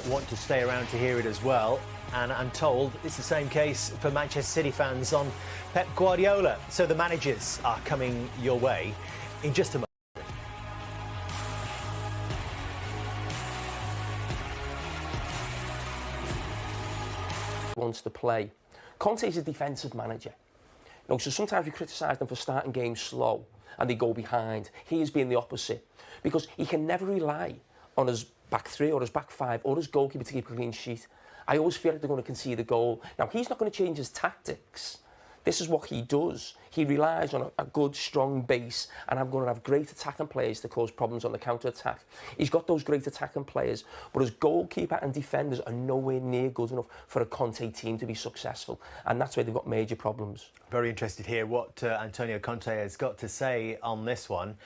Want to stay around to hear it as well, and I'm told it's the same case for Manchester City fans on Pep Guardiola. So the managers are coming your way in just a moment. Wants to play. Conte is a defensive manager. You know, so sometimes we criticise them for starting games slow and they go behind. He has been the opposite because he can never rely on his back three or his back five or his goalkeeper to keep a clean sheet. I always feel like they're going to concede a goal. Now, he's not going to change his tactics. This is what he does. He relies on a good, strong base, and I'm going to have great attacking players to cause problems on the counter-attack. He's got those great attacking players, but his goalkeeper and defenders are nowhere near good enough for a Conte team to be successful, and that's where they've got major problems. Very interested here what Antonio Conte has got to say on this one.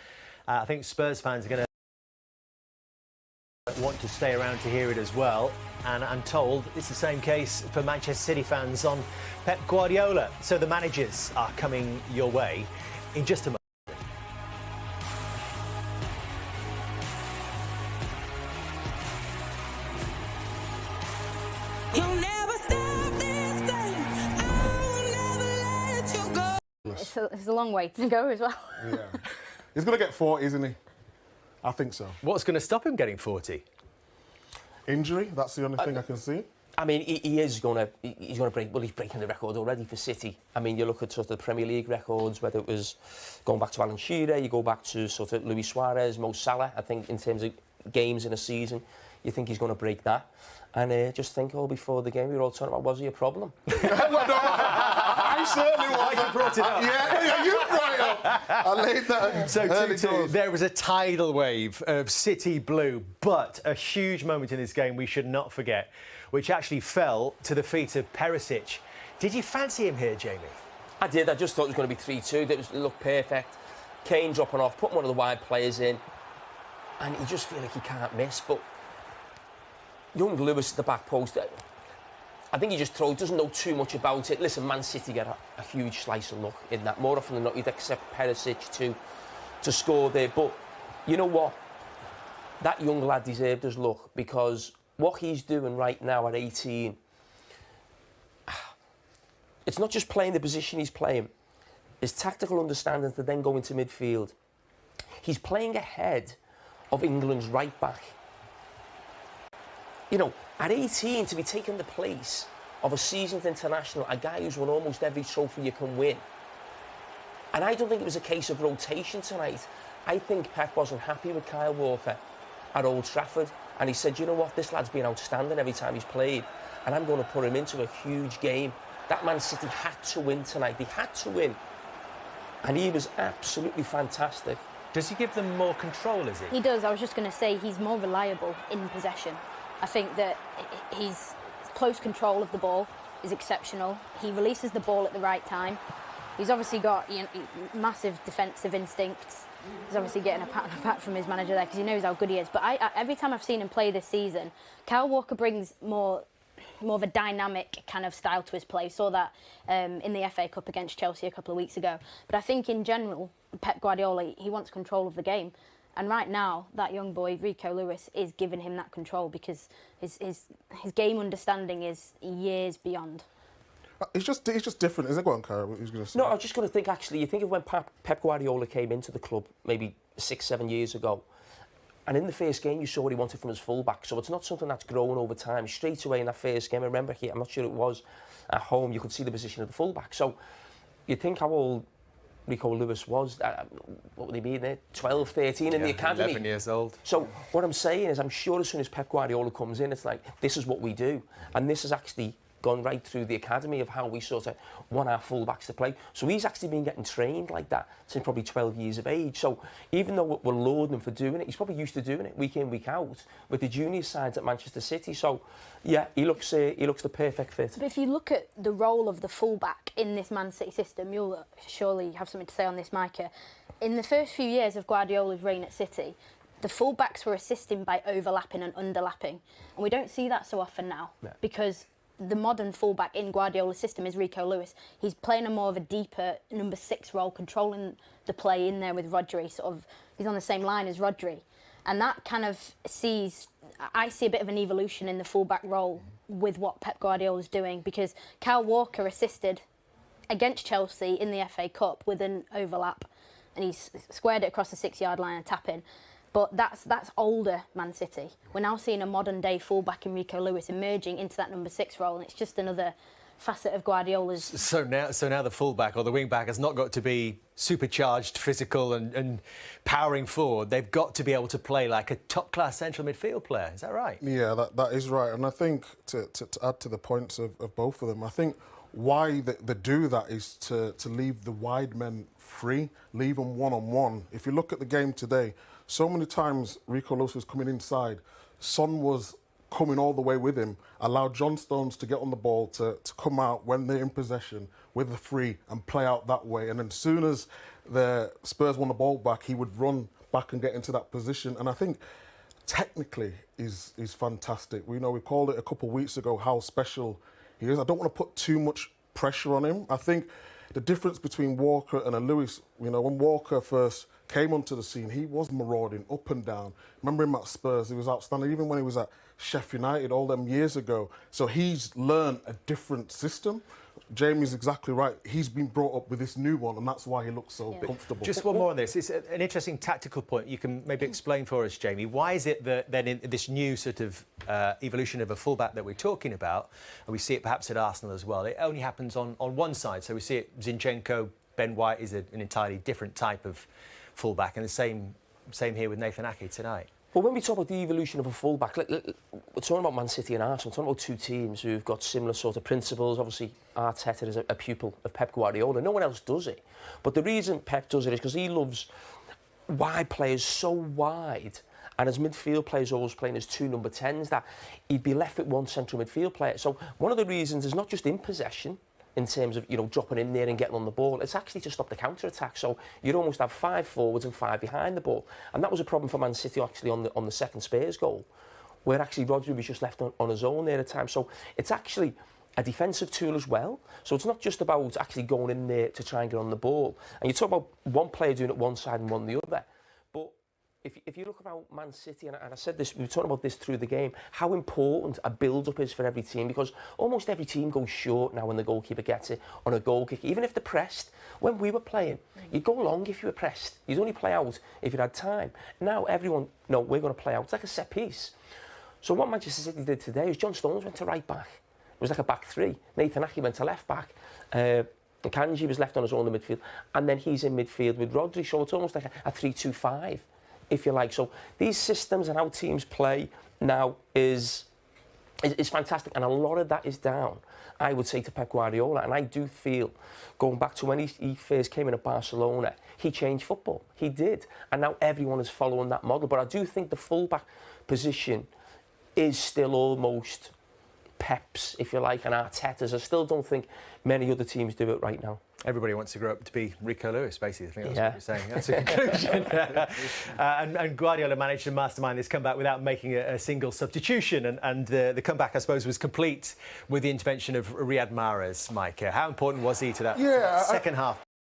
I think Spurs fans are going to want to stay around to hear it as well, and I'm told it's the same case for Manchester City fans on Pep Guardiola. So the managers are coming your way in just a moment. It's a long way to go as well. Yeah. He's going to get 40, isn't he? I think so. What's going to stop him getting 40? Injury, that's the only thing I can see. I mean, he's going to break. Well, he's breaking the record already for City. I mean, you look at sort of the Premier League records, whether it was going back to Alan Shearer, you go back to sort of Luis Suarez, Mo Salah. I think in terms of games in a season, you think he's going to break that. And just think, before the game, we were all talking about, was he a problem? I certainly was. You brought it up. Yeah, you brought it up. I laid that. So 2-2. There was a tidal wave of City blue, but a huge moment in this game we should not forget, which actually fell to the feet of Perisic. Did you fancy him here, Jamie? I did. I just thought it was going to be 3-2. It looked perfect. Kane dropping off, putting one of the wide players in, and you just feel like he can't miss. But young Lewis at the back post, I think he just doesn't know too much about it. Listen, Man City get a huge slice of luck in that. More often than not, you'd accept Perisic to score there. But you know what? That young lad deserved his luck, because what he's doing right now at 18, it's not just playing the position he's playing. His tactical understanding to then go into midfield. He's playing ahead of England's right back. You know, at 18, to be taking the place of a seasoned international, a guy who's won almost every trophy you can win. And I don't think it was a case of rotation tonight. I think Pep wasn't happy with Kyle Walker at Old Trafford. And he said, you know what, this lad's been outstanding every time he's played, and I'm going to put him into a huge game. That Man City had to win tonight. They had to win. And he was absolutely fantastic. Does he give them more control, is he? He does. I was just going to say he's more reliable in possession. I think that his close control of the ball is exceptional. He releases the ball at the right time. He's obviously got massive defensive instincts. He's obviously getting a pat on the back from his manager there because he knows how good he is. But every time I've seen him play this season, Kyle Walker brings more of a dynamic kind of style to his play. Saw that in the FA Cup against Chelsea a couple of weeks ago. But I think in general, Pep Guardiola, he wants control of the game. And right now, that young boy, Rico Lewis, is giving him that control because his game understanding is years beyond. It's just different, isn't it? Go on, Cara, what was going to say? No, I was just going to think, actually, you think of when Pep Guardiola came into the club maybe 6-7 years ago, and in the first game you saw what he wanted from his fullback, so it's not something that's grown over time. Straight away in that first game, I remember here, I'm not sure it was, at home, you could see the position of the fullback. So you think how old Rico Lewis was, what would he be there, 12, 13 in the academy? 11 years old. So what I'm saying is, I'm sure as soon as Pep Guardiola comes in, it's like, this is what we do. And this has actually gone right through the academy of how we sort of want our full-backs to play. So he's actually been getting trained like that since probably 12 years of age. So even though we're lauding him for doing it, he's probably used to doing it week in, week out with the junior sides at Manchester City. So, yeah, he looks the perfect fit. But if you look at the role of the full-back in this Man City system, you'll surely have something to say on this, Micah. In the first few years of Guardiola's reign at City, the full-backs were assisting by overlapping and underlapping. And we don't see that so often now because the modern fullback in Guardiola's system is Rico Lewis. He's playing a more of a deeper number 6 role, controlling the play in there with Rodri. He's on the same line as Rodri. And that kind of I see a bit of an evolution in the fullback role with what Pep Guardiola is doing, because Kyle Walker assisted against Chelsea in the FA Cup with an overlap, and he's squared it across the 6-yard line and tap in. But that's older Man City. We're now seeing a modern day fullback in Rico Lewis emerging into that number 6 role, and it's just another facet of Guardiola's. So now the fullback or the wing back has not got to be supercharged, physical and powering forward. They've got to be able to play like a top-class central midfield player. Is that right? Yeah, that is right. And I think to add to the points of both of them, I think why they do that is to leave the wide men free, leave them one-on-one. If you look at the game today, so many times Rico Lewis was coming inside, Son was coming all the way with him, allowed John Stones to get on the ball, to come out when they're in possession with the free and play out that way. And then as soon as the Spurs won the ball back, he would run back and get into that position. And I think technically is fantastic. We called it a couple of weeks ago how special he is. I don't want to put too much pressure on him. I think the difference between Walker and a Lewis, when Walker first came onto the scene, he was marauding up and down. Remember him at Spurs, he was outstanding, even when he was at Sheffield United all them years ago. So he's learned a different system. Jamie's exactly right. He's been brought up with this new one, and that's why he looks so comfortable. Just one more on this. It's an interesting tactical point. You can maybe explain for us, Jamie. Why is it that then in this new sort of evolution of a fullback that we're talking about, and we see it perhaps at Arsenal as well, it only happens on one side. So we see it, Zinchenko, Ben White is an entirely different type of fullback, and the same here with Nathan Ake tonight. Well, when we talk about the evolution of a fullback, we're talking about Man City and Arsenal. We're talking about two teams who've got similar sort of principles. Obviously, Arteta is a pupil of Pep Guardiola. No one else does it. But the reason Pep does it is because he loves wide players so wide, and as midfield players always playing as 2 number 10s, that he'd be left with one central midfield player. So one of the reasons is not just in possession, in terms of, dropping in there and getting on the ball. It's actually to stop the counter-attack. So you'd almost have 5 forwards and 5 behind the ball. And that was a problem for Man City actually on the second Spurs goal, where actually Rodri was just left on his own there at times. So it's actually a defensive tool as well. So it's not just about actually going in there to try and get on the ball. And you talk about one player doing it one side and one the other. But if you look about Man City, and I said this, we were talking about this through the game, how important a build-up is for every team, because almost every team goes short now when the goalkeeper gets it on a goal kick, even if they're pressed. When we were playing, you'd go long if you were pressed. You'd only play out if you had time. Now everyone, no, we're going to play out. It's like a set piece. So what Manchester City did today is John Stones went to right back. It was like a back 3. Nathan Ake went to left back. And Kanji was left on his own in the midfield. And then he's in midfield with Rodri, so it's almost like a 3-2-5. If you like. So these systems and how teams play now is fantastic, and a lot of that is down, I would say, to Pep Guardiola. And I do feel, going back to when he first came in at Barcelona, he changed football. He did, and now everyone is following that model. But I do think the fullback position is still almost Pep's, if you like, and Arteta's. I still don't think many other teams do it right now. Everybody wants to grow up to be Rico Lewis, basically. I think that's what you're saying. That's a conclusion. and Guardiola managed to mastermind this comeback without making a single substitution. And the comeback, I suppose, was complete with the intervention of Riyad Mahrez, Micah. How important was he to that second half